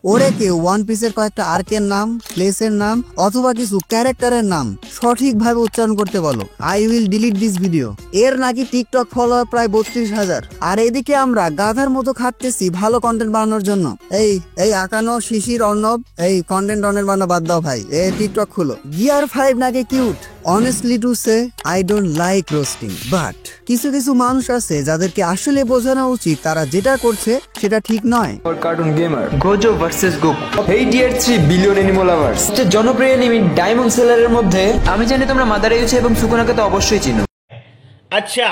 ওরে কেউ ওয়ান পিসের কয়েকটা আর্কের নাম, প্লেসের নাম অথবা কিছু ক্যারেক্টারের নাম সঠিকভাবে উচ্চারণ করতে বলো, I will delete this video. এর নাকি টিকটক ফলোয়ার প্রায় 32,000। আর এদিকে আমরা গাধার মতো খাটতেছি ভালো কন্টেন্ট বানানোর জন্য। এই আকানো, শিশির, অর্ণব, এই কন্টেন্ট বানানো বাদ দাও ভাই, এই টিকটক খুলো। গিয়ার 5 নাকি cute. Honestly to say, I don't like roasting, but কিছু কিছু মানুষ আছে যাদেরকে আসলে বোঝানো উচিত তারা যেটা করছে সেটা ঠিক নয়। Cartoon gamer Gojo versus Goku, এই টিয়ার 3 বিলিয়ন অ্যানিমাল লাভার্স, জনপ্রিয় অ্যানিমে ডায়মন্ড সেলারের মধ্যে আমি জানি তোমরা মাদার ইউচি এবং সুকুনাকে তো অবশ্যই চিনো। আচ্ছা,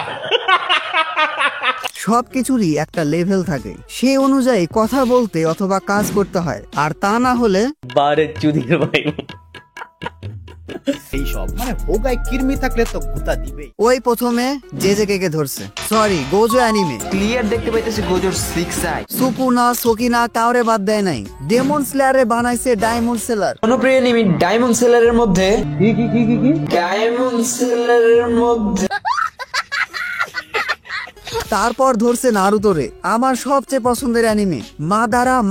সবকিছুরই একটা লেভেল থাকে, সেই অনুযায়ী কথা বলতে অথবা কাজ করতে হয়, আর তা না হলে বারে চুদির ভাই কিরমি থাকলে তো গুতা দিবে। ওই প্রথমে জেজেকে ধরছে, সরি গোজো অ্যানিমে ক্লিয়ার দেখতে পাইতেছি গোজোর 6 আই। সুকুনা, সকিনা কাউরে বাদ দেয় নাই, ডেমন স্লেয়ারে বানাইছে ডায়মন্ড সেলার। জনপ্রিয় অ্যানিমে ডায়মন্ড সেলারের মধ্যে কি ডায়মন্ড সেলারের মধ্যে তারপর ধরছে নারুতোরে, আমার সবচেয়ে পছন্দের অ্যানিমে।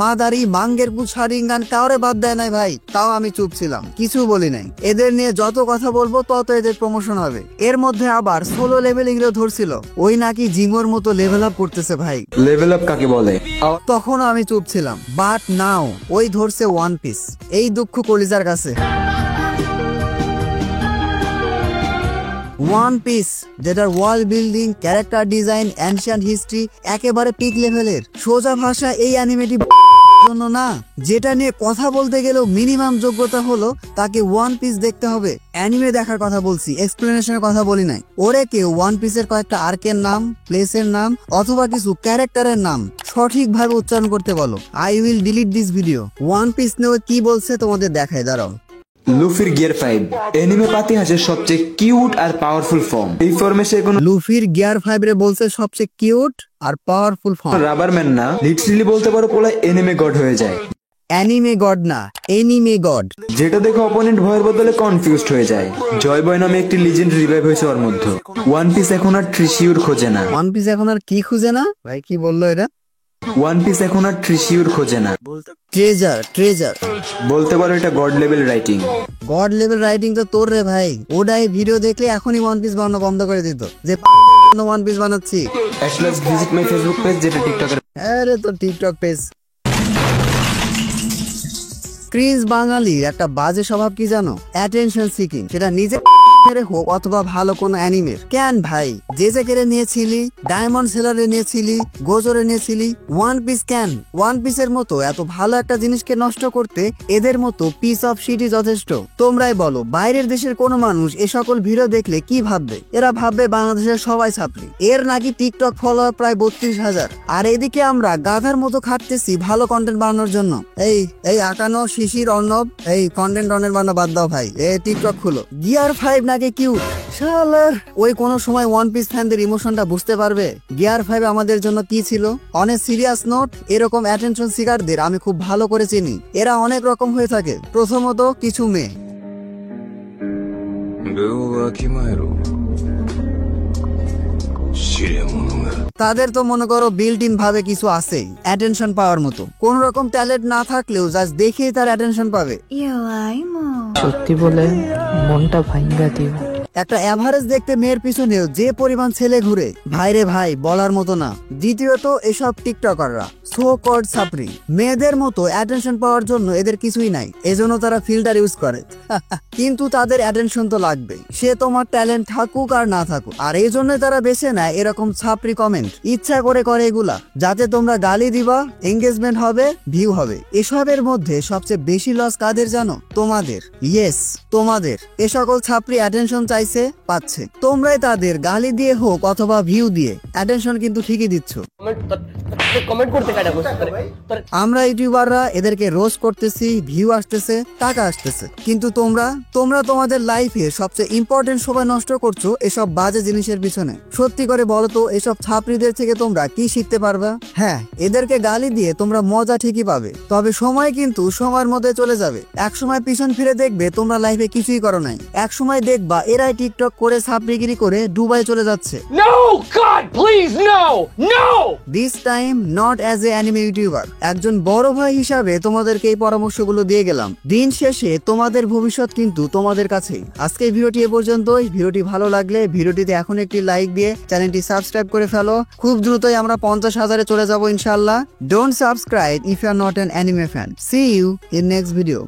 মাদারি মাঙ্গের পুছারিঙ্গান কাউরে বাদ দেয় নাই ভাই, তাও আমি চুপ ছিলাম, কিছু বলি নাই। এদের নিয়ে যত কথা বলবো তত এদের প্রমোশন হবে। এর মধ্যে আবার সোলো লেভেলিং এর ধরছিল, ওই নাকি জিঙ্গোর মতো লেভেল আপ করতেছে ভাই। লেভেল আপ কাকে বলে? তখন আমি চুপ ছিলাম, বাট নাও ওই ধরছে ওয়ান পিস। এই দুঃখ কলিজার কাছে। ওয়ান পিস যেটার world building, character design, ancient history একেবারে পিক লেভেলের। সোজা ভাষা এই অ্যানিমেটি জন্য না, যেটা নিয়ে কথা বলতে গেলেও মিনিমাম যোগ্যতা হলো তাকে ওয়ান পিস দেখতে হবে। অ্যানিমে দেখার কথা বলছি, এক্সপ্লেনেশনের কথা বলি নাই। ওরে কেউ ওয়ান পিসের কয়েকটা আর্কের নাম, প্লেসের নাম অথবা কিছু ক্যারেক্টারের নাম সঠিকভাবে উচ্চারণ করতে বলো, I will delete this video. One piece নিয়ে কি বলছে তোমাদের দেখায়, দাঁড়াও। লুফির গিয়ার 5 এনিমে ইতিহাসের সবচেয়ে কিউট আর পাওয়ারফুল ফর্ম। এই ফর্মে সে কোনো লুফির গিয়ার 5 রে বলছে সবচেয়ে কিউট আর পাওয়ারফুল ফর্ম। রাবারম্যান না, লিটারালি বলতে পারো পোলা এনিমে গড হয়ে যায়। অ্যানিমে গড না, এনিমে গড। যেটা দেখে অপোনেন্ট ভয়ের বদলে কনফিউজড হয়ে যায়। জয় বয় নামে একটি লিজেন্ড রিভাইভ হয়েছে ওর মধ্যে। ওয়ান পিস এখন আর ট্রিশিউর খোঁজে না। ওয়ান পিস এখন আর কি খুঁজে না ভাই, কি বললো এটা? ওয়ান পিস এখন আর ট্রিশিউর খোঁজে না, ট্রেজার বলতে পারো এটা god level writing. God level writing তো তোর রে ভাই, ওটাই ভিডিও দেখলে এখনই ওয়ান পিস বানানো বন্ধ করে দিত, যে ওয়ান পিস বানাচ্ছি। Atlas visit my Facebook page, যেটা টিকটকের। আরে তো টিকটক পেজ। ক্রিস বাঙালির একটা বাজে স্বভাব কি জানো? অ্যাটেনশন সিকিং, সেটা নিজে হোক অথবা ভালো কোনো অ্যানিমের। কেন ভাই যে কেড়ে নিয়েছিলি, ডায়মন্ড সেলারে নিয়েছিলি, গোজরে নিয়েছিলি, ওয়ান পিস কেন? ওয়ান পিসের মতো এত ভালো একটা জিনিসকে নষ্ট করতে এদের মতো পিস অফ শিটই যথেষ্ট। তোমরাই বলো, বাইরের দেশের কোনো মানুষ এ সকল ভিডিও দেখলে কি ভাববে? এরা ভাববে বাংলাদেশের সবাই ছাত্রী। এর নাকি টিকটক ফলোয়ার প্রায় 32,000। আর এদিকে আমরা গাধার মতো খাটতেছি ভালো কন্টেন্ট বানানোর জন্য। এই আকানো, শিশির, অর্ণব, এই কন্টেন্ট বানানো বাদ দাও ভাই, এই টিকটক খুলো। গিয়ার 5 নাকি কিউট। শালার ওই কোন সময় ওয়ান পিস ফ্যানদের ইমোশনটা বুঝতে পারবে গিয়ার 5 আমাদের জন্য কি ছিল। অনেক সিরিয়াস নোট, এরকম অ্যাটেনশন সিকারদের আমি খুব ভালো করে চিনি। এরা অনেক রকম হয়ে থাকে। প্রথমত কিছু মেয়ে, তাদের তো মনে করো বিল্ট ইন ভাবে কিছু আছে অ্যাটেনশন পাওয়ার মতো। কোন রকম ট্যালেন্ট না থাকলেও জাস্ট দেখেই তার অ্যাটেনশন পাবে। সত্যি বলে মনটা ভাঙ্গা দিব। একটা এভারেজ দেখতে মেয়ের পিছনেও যে পরিমাণ ছেলে ঘুরে, ভাইরে ভাই বলার মতো না। দ্বিতীয়ত এসব টিকটকাররা সো কল্ড সাপ্রি, মেয়েদের মতো অ্যাটেনশন পাওয়ার জন্য এদের কিছুই নাই, এজন্য তারা ফিল্টার ইউজ করে। কিন্তু তাদের অ্যাটেনশন তো লাগবে, সে তোমার ট্যালেন্ট থাকুক আর না থাকুক। আর এই জন্য তারা বেছে নেয় এরকম ছাপরি কমেন্ট, ইচ্ছা করে এগুলা, যাতে তোমরা গালি দিবা, এঙ্গেজমেন্ট হবে, ভিউ হবে। এসবের মধ্যে সবচেয়ে বেশি লস কাদের জানো? তোমাদের। ইয়েস তোমাদের। এ সকল ছাপরি অ্যাটেনশন চাইছে, পাচ্ছে। তোমরাই তাদের গালি দিয়ে হোক অথবা ভিউ দিয়ে অ্যাটেনশন কিন্তু ঠিকই দিচ্ছ। কমেন্ট করতে কাটা বসে আমরা ইউটিউবাররা এদেরকে রোস্ট করতেছি, ভিউ আসতেছে, টাকা আসতেছে, কিন্তু তোমরা তোমাদের লাইফে সবচেয়ে ইম্পর্টেন্ট সময় নষ্ট করছো এসব বাজে জিনিসের পিছনে। সত্যি করে বলো তো, এসব ছাত্রীদের থেকে তোমরা কি শিখতে পারবা? হ্যাঁ, এদেরকে গালি দিয়ে তোমরা মজা ঠিকই পাবে, তবে সময় কিন্তু সময়ের মধ্যে চলে যাবে। এক সময় পিছন ফিরে দেখবে তোমরা লাইফে কিছুই করো নাই। এক সময় দেখবা এরা নিজেরাই টিকটক করে সাবরিগিরি করে দুবাই চলে যাচ্ছে। No! God, please, no! No! This time not as a anime YouTuber, একজন বড় ভাই হিসাবে তোমাদেরকে এই পরামর্শগুলো দিয়ে গেলাম। দিন শেষে তোমাদের ভবিষ্যৎ কিন্তু তোমাদের কাছেই। আজকে ভিডিওটি এ পর্যন্তই। ভিডিওটি ভালো লাগলে ভিডিওটিতে এখন একটি লাইক দিয়ে চ্যানেলটি সাবস্ক্রাইব করে ফেলো। খুব দ্রুতই আমরা 50,000-এ চলে যাব ইনশাআল্লাহ। Don't subscribe if you are not an anime fan. See you in next video.